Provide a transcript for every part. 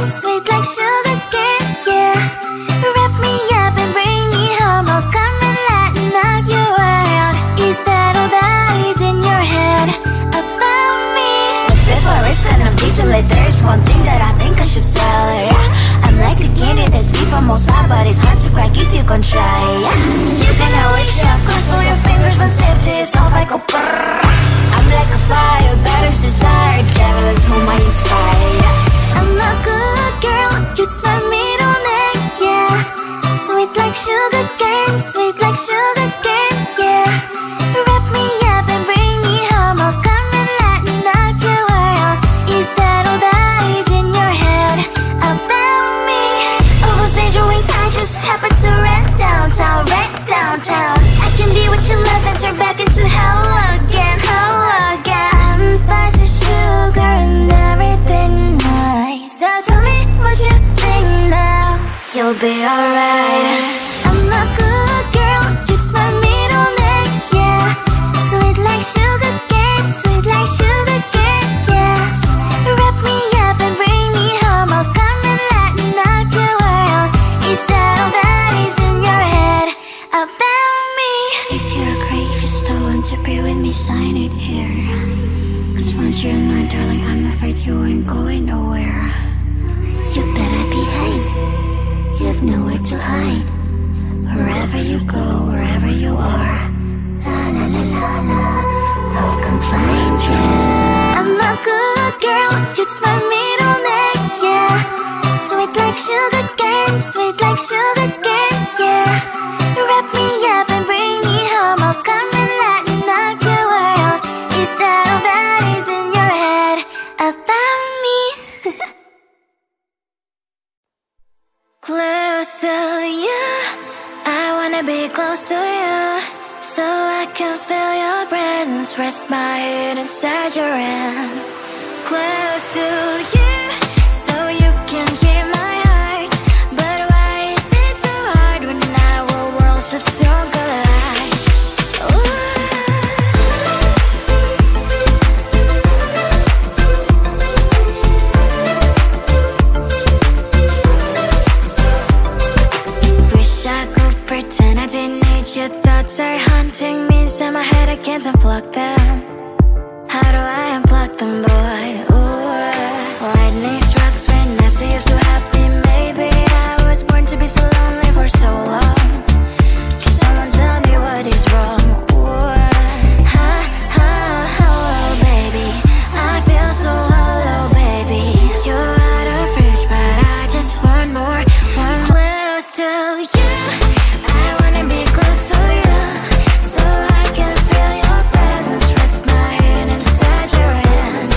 cane, sweet like sugar cane, yeah. Wrap me up and bring me home, I'll come and lighten up your world. Is that all that is in your head about me? But before it's gonna be too late, there's one thing that I think I should tell her, yeah. I'm like the candy that's sweet from most high, but it's hard to crack if you can try, yeah. You can always shove, cross all your fingers when safety is off, I go brrrr. I'm like a fire, baddest desire, devil is whom I inspire. I'm a good girl, it's my middle name, yeah. Sweet like sugar cane, sweet like sugar cane, yeah. Wrap me up and bring me home, I'll come and lighten up your world. Is that all that is in your head about me? Oh, those angel wings, I just happen to rent downtown, I can be what you love and turn back into hell again, spicy sugar and everything nice. So tell me what you think now, you'll be alright. I'm a good girl, it's my middle name, yeah. Sweet like sugar cane, sweet like sugar cane, yeah. Wrap me up and bring me home, I'll come and lighten up your world. Is that all that is in your head about me? If you agree, if you still want to be with me, sign it here. Cause once you're mine, darling, I'm afraid you ain't going nowhere. You better behave, you have nowhere to hide. Wherever you go, wherever you are, la la la la la, I'll come find you. I'm a good girl, it's my middle name, yeah. Sweet like sugar cane, sweet like sugar cane, yeah. Wrap me up and bring me home, I'll come and lighten up your world. Is that all that is in your head about me? Close to you, I wanna be close to you, so I can feel your presence, rest my head inside your hand. Close to you, so you can hear my heart. But why is it so hard when our worlds just don't collide? Wish I could pretend I didn't need your thoughts are haunting me inside my head, I can't unplug them. How do I unplug them, boy? Ooh, lightning strikes when I see you so happy. Maybe I was born to be so lonely for so long. Can someone tell me what is wrong? Ooh, oh, baby, I feel so hollow, baby. You're out of reach, but I just want more, close to you. I wanna be close to you, so I can feel your presence, rest my head inside your hand.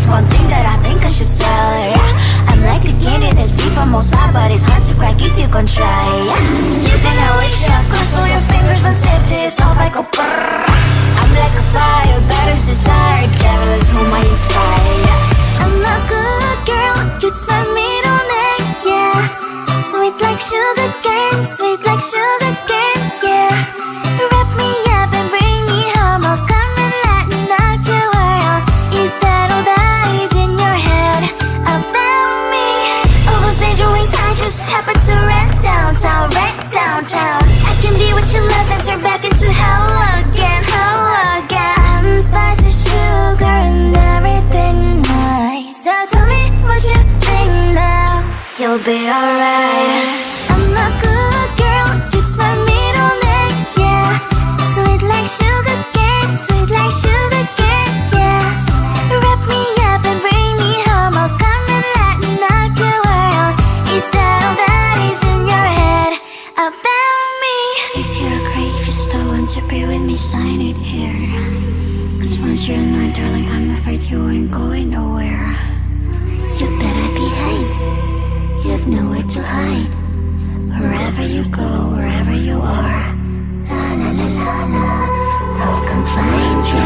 there's one thing that I think I should tell her, yeah. I'm like a candy that's made from outside, but it's hard to crack if you gon' try, yeah. You think I wish I cross all your fingers when safety is off, I go brrrr. I'm like a fire, bad as desire, devil is whom I inspire, yeah. I'm a good girl, it's my middle name, yeah. Sweet like sugar cane, sweet like sugar cane, yeah. Wrap me up and bring me home, I'll come and lighten up your world. Is that all that is in your head about me? All those angel wings I just happen to rent downtown, I can be what you love and turn back into hell again, I'm spicy sugar and everything nice. So tell me what you think now, you'll be alright. I'm a good girl, it's my middle name, yeah. Sweet like sugar cane, sweet like sugar cane, yeah. Wrap me up and bring me home, I'll come and lighten up your world. Is that all that is in your head about me? If you agree, if you still want to be with me, sign it here. Cause once you're mine, darling, I'm afraid you ain't going nowhere. You better behave, you have nowhere to hide. Wherever you go, wherever you are, la la la la la, I'll come find you.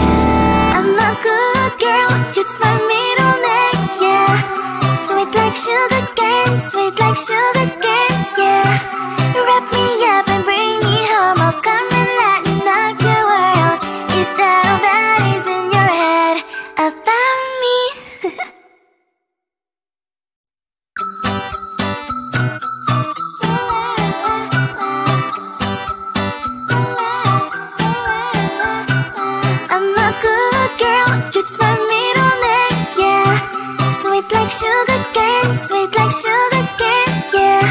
I'm a good girl, it's my middle name, yeah. Sweet like sugar cane, sweet like sugar cane, yeah. Wrap me up and bring me home, I'll come and lighten up your world. Is that all that is in your head about me? I'm a good girl, it's my middle name, yeah. Sweet like sugar cane, sweet like sugar cane, yeah.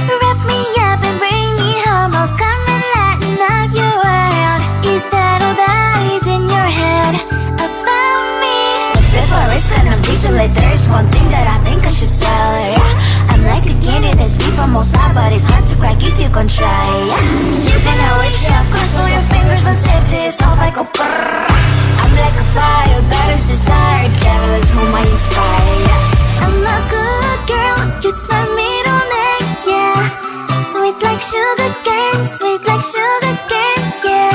Wrap me up and bring me home, I'll come and lighten up your world. Is that all that is in your head about me? Before it's gonna be too late, there's one thing that I think I should tell her, yeah. I'm like a candy that's made from outside, but it's hard to crack if you gon' try, yeah. You think I wish I've crossed all your fingers when safety is off, I go brrrr. I'm like a fire, bad as desire, devil is whom I inspire, yeah. I'm a good girl, it's my middle name, yeah. Sweet like sugar cane, sweet like sugar cane, yeah.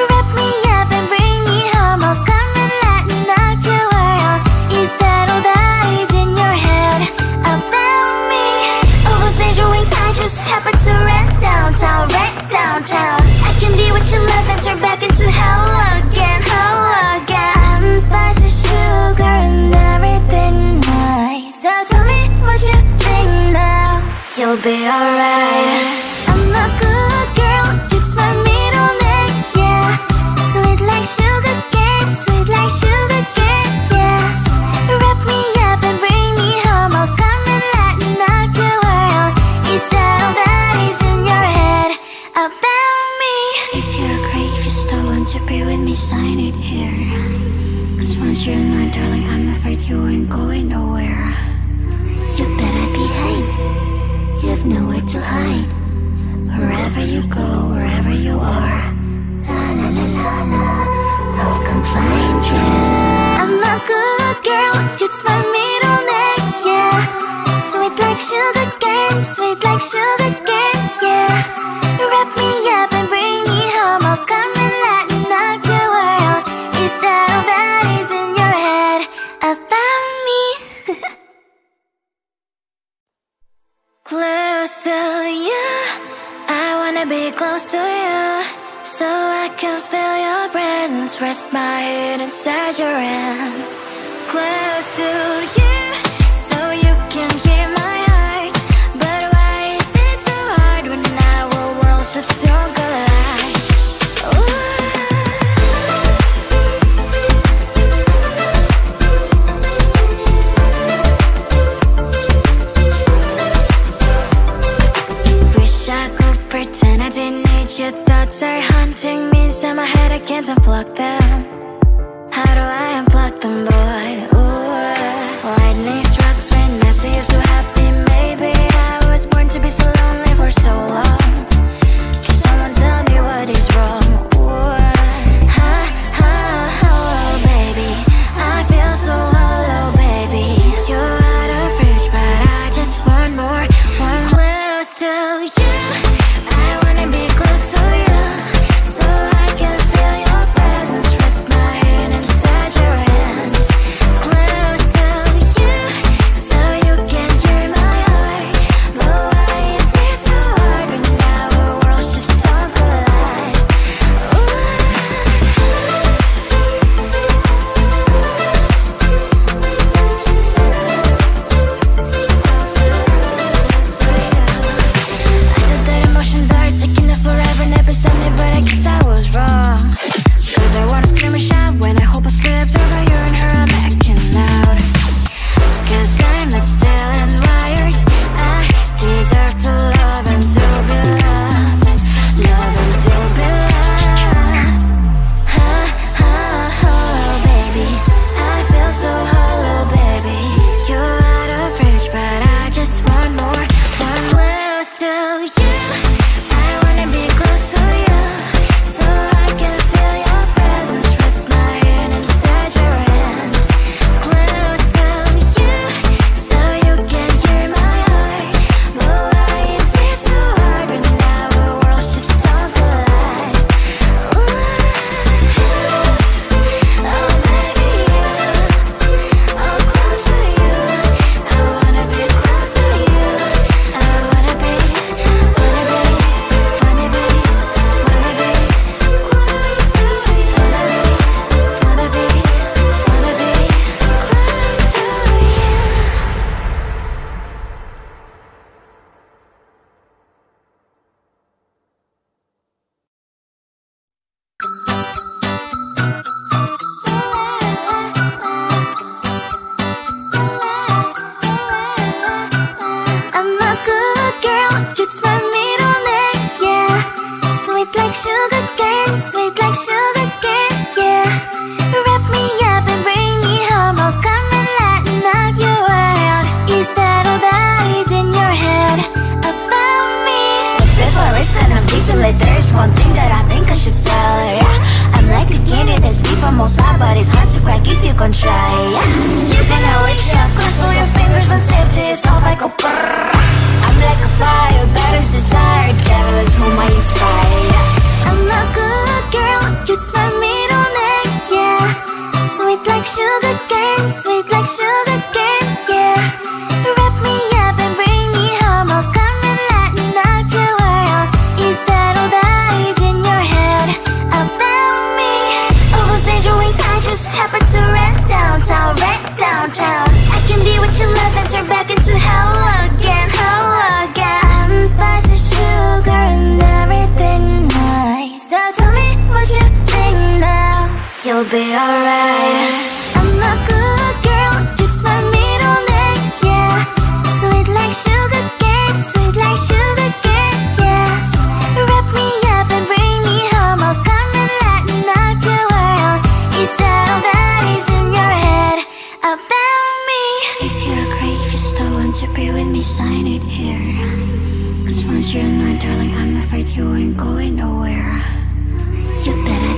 Wrap me up and bring me home, I'll come and lighten up your world. Is that all that is in your head about me? All those angel wings I just happen to rent downtown, I can be what you love and turn back into hell again, I'm spicy sugar and everything nice. So tell me what you think now, you'll be alright. I'm a good girl, it's my middle name, yeah. Sweet like sugar cane, sweet like sugar cane, yeah. Wrap me up and bring me home, I'll come and lighten up your world. Is that all that is in your head about me? If you agree, if you still want to be with me, sign it here. Cause once you're mine, darling, I'm afraid you ain't going nowhere. You better behave, you have nowhere to hide. Wherever you go, wherever you are, la la la la la, I'll come find you. I'm a good girl, it's my middle name, yeah. Sweet like sugar cane, sweet like sugar cane, yeah. Wrap me up and bring me home, I'll come and lighten up your world. Is that all that is in your head about me? Close to you, I wanna be close to you, so I can feel your presence, rest my head inside your hand. Close to you, so you can hear my heart. But why is it so hard when our worlds just don't collide? Wish I could pretend I didn't need your thoughts are haunting me inside my head, I can't unplug them. How do I unplug them, boy? Ooh, lightning strikes when I see you so happy. Maybe I was born to be so lonely for so long. Can someone tell me what is wrong? Ooh, ha, ha, hello, baby. I feel so hollow cane, sweet like sugar cane, yeah. Wrap me up and bring me home, I'll come and lighten up your world. Is that all that is in your head about me? But before it's gonna be too late, there's one thing that I think I should tell her, yeah. I'm like a candy that's deep from outside, but it's hard to crack if you can try, yeah. You can always shove, cross all your fingers when safety is off, I go brrrr. I'm like a fire, baddest desire, devil is whom I inspire, yeah. I'm a good girl, it's my middle name, yeah. Sweet like sugar cane, sweet like sugar cane, yeah. Wrap me up and bring me home, I'll come and lighten up your world. Is that all that is in your head about me? All those angel wings I just happen to rent downtown, rent downtown. I can be what you love and turn back into hell again, hell again. I'm spicy sugar and everything nice. So tell me what you think now, you'll be alright. I'm a good girl, it's my middle name, yeah. Sweet like sugar cane, sweet like sugar cane, yeah. Wrap me up and bring me home, I'll come and lighten up your world. Is that all that is in your head about me? If you agree, if you still want to be with me, sign it here. Cause once you're mine, darling, I'm afraid you ain't going nowhere. You better